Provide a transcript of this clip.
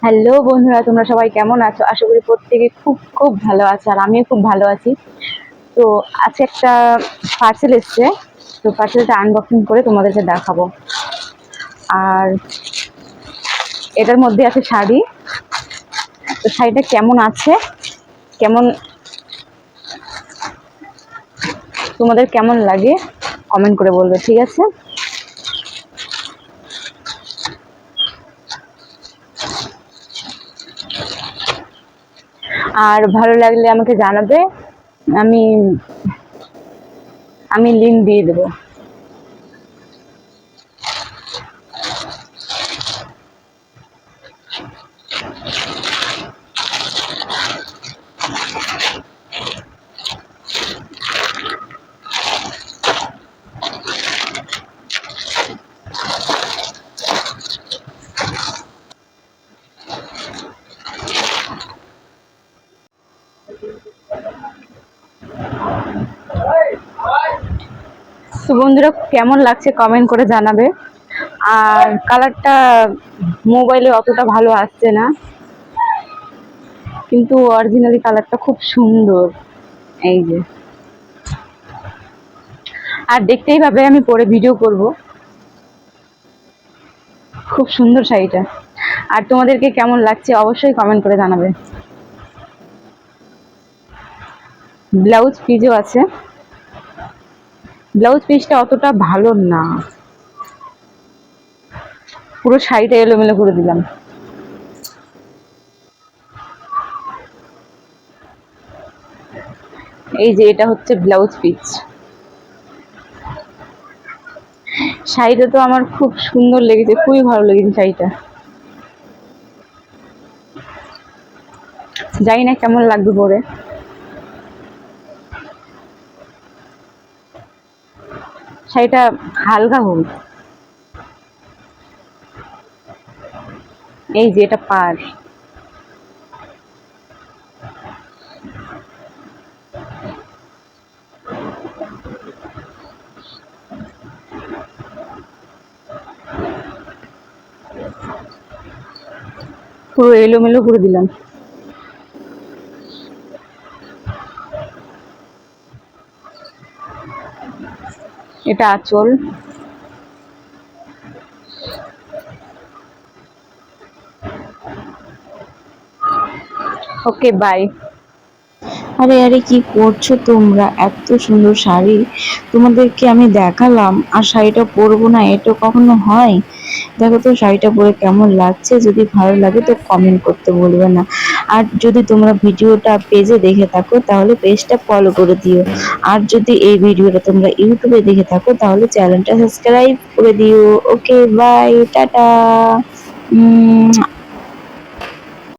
Hello বন্ধুরা, তোমরা সবাই কেমন আছো? আশা করি প্রত্যেকে খুব খুব ভালো আছে, আর আমিও খুব ভালো আছি। তো আজকে একটা পার্সেল এসছে, তো পার্সেলটা আনবক্সিং করে তোমাদেরকে দেখাবো। আর এটার মধ্যে আছে শাড়ি। তো শাড়িটা কেমন আছে, কেমন তোমাদের কেমন লাগে কমেন্ট করে বলবে, ঠিক আছে? আর ভালো লাগলে আমাকে জানাবে, আমি আমি লিংক দিয়ে দেবো। তো বন্ধুরা, কেমন লাগছে কমেন্ট করে জানাবে। আর কালারটা মোবাইলে অতটা ভালো আসছে না, কিন্তু অরিজিনালি কালারটা খুব সুন্দর। এই যে, আর দেখতেই পাবে, আমি পরে ভিডিও করব। খুব সুন্দর শাড়িটা। আর তোমাদেরকে কেমন লাগছে অবশ্যই কমেন্ট করে জানাবে। ব্লাউজ পিসও আছে। ব্লাউজ পিসটা অতটা ভালো না, পুরো শাড়িটা এলোমেলো করে দিলাম। এই যে, এটা হচ্ছে ব্লাউজ পিস। শাড়িটা তো আমার খুব সুন্দর লেগেছে, খুবই ভালো লেগেছে শাড়িটা। জানি না কেমন লাগবে পরে। শাড়িটা হালকা হলুদ। এই যে, এটা পার। পুরো এলোমেলো করে দিলাম। এটা আঁচল। ওকে, বাই। আরে আরে, কি করছো তোমরা? এত সুন্দর শাড়ি তোমাদেরকে আমি দেখালাম, আর শাড়িটা পরবো না এটা কখনো হয়? দেখো তো শাড়িটা পরে কেমন লাগছে। যদি ভালো লাগে তো কমেন্ট করতে বলবে না। আর যদি তোমরা ভিডিওটা পেজে দেখে থাকো তাহলে পেজটা ফলো করে দিও। আর যদি এই ভিডিওটা তোমরা ইউটিউবে দেখে থাকো তাহলে চ্যানেলটা সাবস্ক্রাইব করে দিও। ওকে, বাই, টাটা।